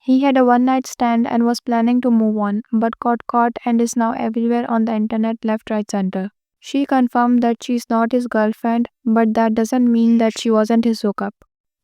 He had a one night stand and was planning to move on, but got caught and is now everywhere on the internet left, right, center. She confirmed that she is not his girlfriend, but that doesn't mean that she wasn't his hookup.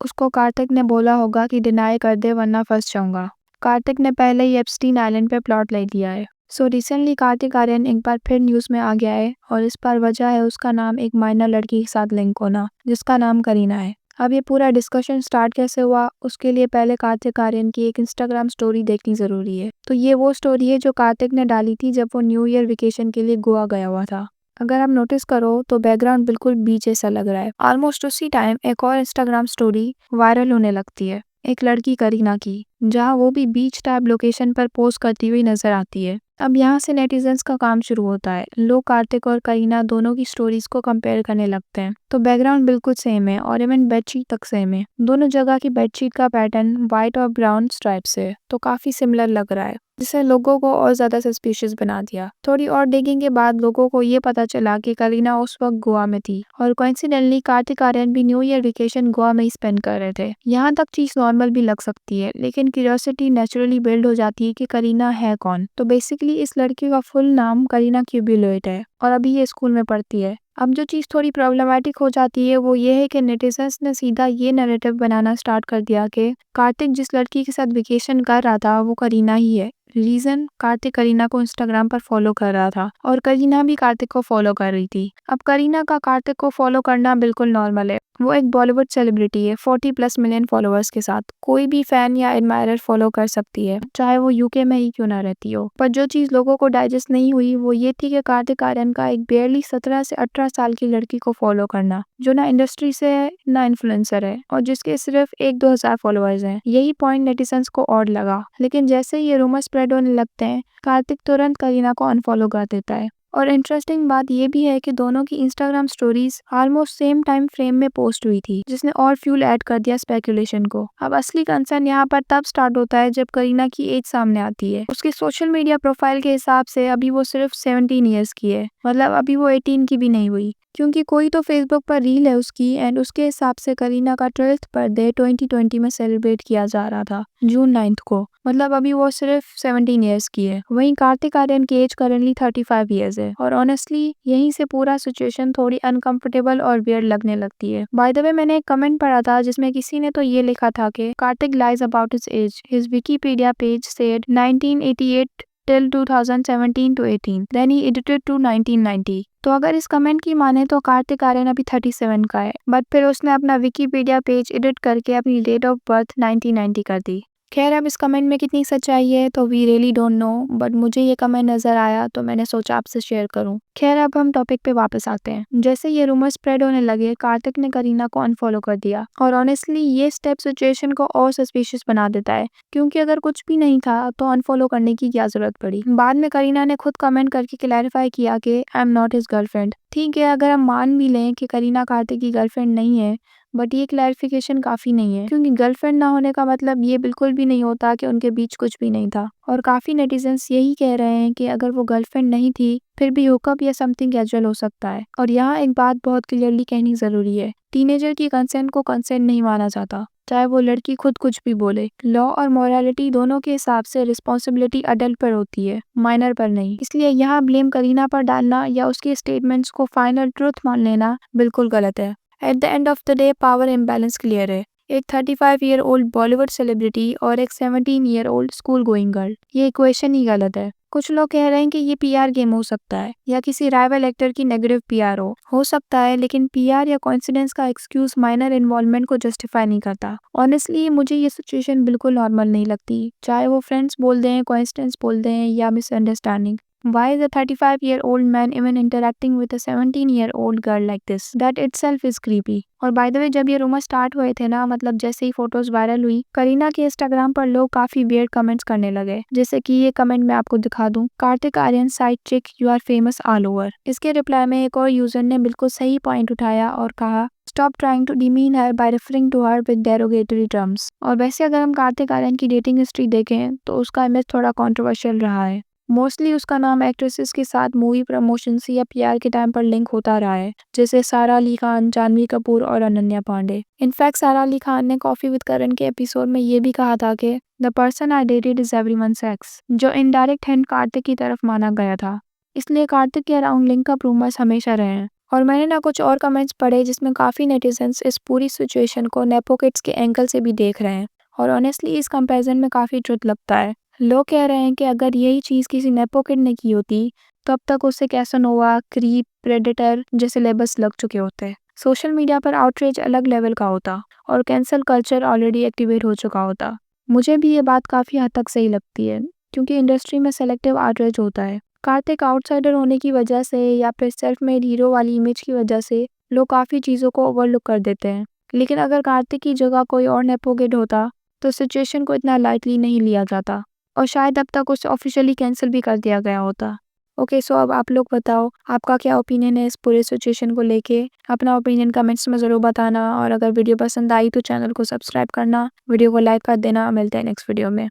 उसको कार्तिक ने बोला होगा कि deny कर दे वरना फंस जाऊंगा। कार्तिक ने पहले ही एप्स्टीन आइलैंड पे प्लॉट ले लिया है। सो रिसेंटली कार्तिक आर्यन एक बार फिर न्यूज़ में आ गया है और इस बार वजह है उसका नाम एक माइनर लड़की के साथ लिंक होना, जिसका नाम करीना है। अब ये पूरा डिस्कशन स्टार्ट कैसे हुआ, उसके लिए पहले कार्तिक आर्यन की एक इंस्टाग्राम स्टोरी देखनी ज़रूरी है। तो ये वो स्टोरी है जो कार्तिक ने डाली थी जब वो न्यू ईयर वेकेशन के लिए गोवा गया हुआ था। अगर आप नोटिस करो तो बैकग्राउंड बिल्कुल बीच जैसा लग रहा है। ऑलमोस्ट उसी टाइम एक और इंस्टाग्राम स्टोरी वायरल होने लगती है, एक लड़की करीना की, जहाँ वो भी बीच टाइप लोकेशन पर पोस्ट करती हुई नजर आती है। अब यहाँ से नेटिजन्स का काम शुरू होता है। लोग कार्तिक और करीना दोनों की स्टोरीज को कंपेयर करने लगते हैं। तो बैकग्राउंड बिल्कुल सेम है और इवन बेडशीट तक सेम है। दोनों जगह की बेडशीट का पैटर्न व्हाइट और ब्राउन स्ट्राइप से है, तो काफी सिमिलर लग रहा है, जिससे लोगों को और ज्यादा सस्पिशियस बना दिया। थोड़ी और डिगिंग के बाद लोगों को ये पता चला कि करीना उस वक्त गोवा में थी और कोइंसिडेंटली कार्तिक आर्यन भी न्यू ईयर वेकेशन गोवा में ही स्पेंड कर रहे थे। यहाँ तक चीज नॉर्मल भी लग सकती है, लेकिन क्यूरियोसिटी नेचुरली बिल्ड हो जाती है कि करीना है कौन। तो बेसिकली इस लड़की का फुल नाम करीना क्यूबिलोइट है और अभी ये स्कूल में पढ़ती है। अब जो चीज़ थोड़ी प्रॉब्लमेटिक हो जाती है वो ये है कि नेटिजन्स ने सीधा ये नैरेटिव बनाना स्टार्ट कर दिया कि कार्तिक जिस लड़की के साथ वेकेशन कर रहा था वो करीना ही है। रीज़न, कार्तिक करीना को इंस्टाग्राम पर फॉलो कर रहा था और करीना भी कार्तिक को फॉलो कर रही थी। अब करीना का कार्तिक को फॉलो करना बिल्कुल नॉर्मल है। वो एक बॉलीवुड सेलिब्रिटी है 40+ मिलियन फॉलोअर्स के साथ। कोई भी फैन या एडमायरर फॉलो कर सकती है, चाहे वो यूके में ही क्यों ना रहती हो। पर जो चीज़ लोगों को डाइजेस्ट नहीं हुई वो ये थी कि कार्तिक आर्यन का एक बेयरली 17 से 18 साल की लड़की को फॉलो करना, जो ना इंडस्ट्री से है ना इन्फ्लुएंसर है और जिसके सिर्फ 1-2 हज़ार फॉलोअर्स हैं। यही पॉइंट नेटिजन्स को ऑड लगा, लेकिन जैसे ही ये रूमर स्प्रेड होने लगते हैं कार्तिक तुरंत करीना को अनफॉलो कर देता है। और इंटरेस्टिंग बात ये भी है कि दोनों की Instagram stories almost same time frame में पोस्ट हुई थी, जिसने और फ्यूल ऐड कर दिया स्पेकुलेशन को। अब असली कंसर्न यहाँ पर तब स्टार्ट होता है जब करीना की एज सामने आती है। उसके सोशल मीडिया प्रोफाइल के हिसाब से अभी वो सिर्फ 17 ईयर्स की है, मतलब अभी वो 18 की भी नहीं हुई, क्योंकि कोई तो फेसबुक पर रील है उसकी एंड उसके हिसाब से करीना का 12th बर्थडे 2020 में सेलिब्रेट किया जा रहा था जून 9 को, मतलब अभी वो सिर्फ 17 ईयर्स की है। वहीं कार्तिक आर्यन की एज करेंटली 35 ईयर्स है और ऑनेस्टली यहीं से पूरा सिचुएशन थोड़ी अनकंफर्टेबल और वियर्ड लगने लगती है। बाय द वे, मैंने एक कमेंट पढ़ा था जिसमें किसी ने तो ये लिखा था कि Kartik lies about his age, his Wikipedia page said 1988 till 2017 to 18, then he edited to 1990। तो अगर इस कमेंट की माने तो कार्तिक आर्यन अभी 37 का है, बट फिर उसने अपना विकिपीडिया पेज एडिट करके अपनी डेट ऑफ बर्थ 1990 कर दी। खैर, अब इस कमेंट में कितनी सच्चाई है तो we really don't know, but मुझे ये कमेंट नजर आया तो मैंने सोचा आपसे शेयर करूं। खैर, अब हम टॉपिक पे वापस आते हैं। जैसे ये रूमर स्प्रेड होने लगे कार्तिक ने करीना को अनफॉलो कर दिया और ऑनेस्टली ये स्टेप सिचुएशन को और सस्पिशियस बना देता है, क्योंकि अगर कुछ भी नहीं था तो अनफॉलो करने की क्या जरूरत पड़ी। बाद में करीना ने खुद कमेंट करके क्लैरिफाई किया कि I am not his girlfriend. ठीक है, अगर हम मान भी लें कि करीना कार्तिक की गर्लफ्रेंड नहीं है, बट ये क्लैरिफिकेशन काफ़ी नहीं है, क्योंकि गर्लफ्रेंड ना होने का मतलब ये बिल्कुल भी नहीं होता कि उनके बीच कुछ भी नहीं था। और काफ़ी नेटिजन्स यही कह रहे हैं कि अगर वो गर्लफ्रेंड नहीं थी फिर भी हुकअप या समथिंग कैजुअल हो सकता है। और यहाँ एक बात बहुत क्लियरली कहनी ज़रूरी है, टीनेजर की कंसेंट को कंसेंट नहीं माना जाता, चाहे वो लड़की खुद कुछ भी बोले। लॉ और मोरालिटी दोनों के हिसाब से रिस्पॉन्सिबिलिटी अडल्ट पर होती है, माइनर पर नहीं। इसलिए यहाँ ब्लेम करीना पर डालना या उसके स्टेटमेंट्स को फाइनल ट्रुथ मान लेना बिल्कुल गलत है। At the end of the day power imbalance clear है। एक 35 ईयर ओल्ड बॉलीवुड सेलिब्रिटी और एक 17 year old school going girl, ये इक्वेशन ही गलत है। कुछ लोग कह रहे हैं कि ये पीआर गेम हो सकता है या किसी राइवल एक्टर की नेगेटिव पीआर हो सकता है, लेकिन पीआर या कोइंसिडेंस का एक्सक्यूज माइनर इन्वॉल्वमेंट को जस्टिफाई नहीं करता। ऑनेस्टली मुझे ये सिचुएशन बिल्कुल नॉर्मल नहीं लगती, चाहे वो फ्रेंड्स बोल दें, कोइंसिडेंस बोल दें या misunderstanding. Why is a 35-year-old man even interacting with a 17-year-old girl like this? That itself is creepy. और बाय द वे, जब ये रूमर स्टार्ट हुए थे ना, मतलब जैसे ही फोटोज वायरल हुई, करीना के इंस्टाग्राम पर लोग काफी वियर्ड कमेंट्स करने लगे। जैसे कि ये कमेंट मैं आपको दिखा दूं, Kartik Aaryan side chick, you are famous all over. इसके रिप्लाई में एक और यूजर ने बिल्कुल सही पॉइंट उठाया और कहा, stop trying to demean her by referring to her with derogatory terms. और वैसे अगर हम कार्तिक आर्यन की डेटिंग हिस्ट्री देखें तो उसका इमेज थोड़ा कॉन्ट्रोवर्शियल रहा है। मोस्टली उसका नाम एक्ट्रेसेस के साथ मूवी प्रमोशंस या पीआर के टाइम पर लिंक होता रहा है, जैसे सारा अली खान, जानवी कपूर और अनन्या पांडे। इनफैक्ट सारा अली खान ने कॉफी विद करण के एपिसोड में ये भी कहा था कि the person I dated is everyone's x, जो इनडायरेक्ट हिंट कार्तिक की तरफ माना गया था। इसलिए कार्तिक के अराउंड लिंकअप रूमर्स हमेशा रहे हैं। और मैंने ना कुछ और कमेंट्स पढ़े जिसमें काफ़ी नेटिजन्स इस पूरी सिचुएशन को नेपो किड्स के एंगल से भी देख रहे हैं। और ऑनेस्टली इस कंपैरिजन में काफ़ी ट्रुथ लगता है। लोग कह रहे हैं कि अगर यही चीज़ किसी नेपो किड ने की होती तो अब तक उसे कैसानोवा, क्रीप, प्रेडेटर जैसे लेबल्स लग चुके होते। सोशल मीडिया पर आउटरीच अलग लेवल का होता और कैंसल कल्चर ऑलरेडी एक्टिवेट हो चुका होता। मुझे भी ये बात काफ़ी हद तक सही लगती है क्योंकि इंडस्ट्री में सेलेक्टिव आउटरीच होता है। कार्तिक आउटसाइडर होने की वजह से या फिर सेल्फ मेड हीरो वाली इमेज की वजह से लोग काफ़ी चीज़ों को ओवरलुक कर देते हैं। लेकिन अगर कार्तिक की जगह कोई और नेपो किड होता तो सिचुएशन को इतना लाइटली नहीं लिया जाता और शायद अब तक उसे ऑफिशियली कैंसिल भी कर दिया गया होता। ओके, सो अब आप लोग बताओ आपका क्या ओपिनियन है इस पूरे सिचुएशन को लेके। अपना ओपिनियन कमेंट्स में ज़रूर बताना और अगर वीडियो पसंद आई तो चैनल को सब्सक्राइब करना, वीडियो को लाइक कर देना। मिलते हैं नेक्स्ट वीडियो में।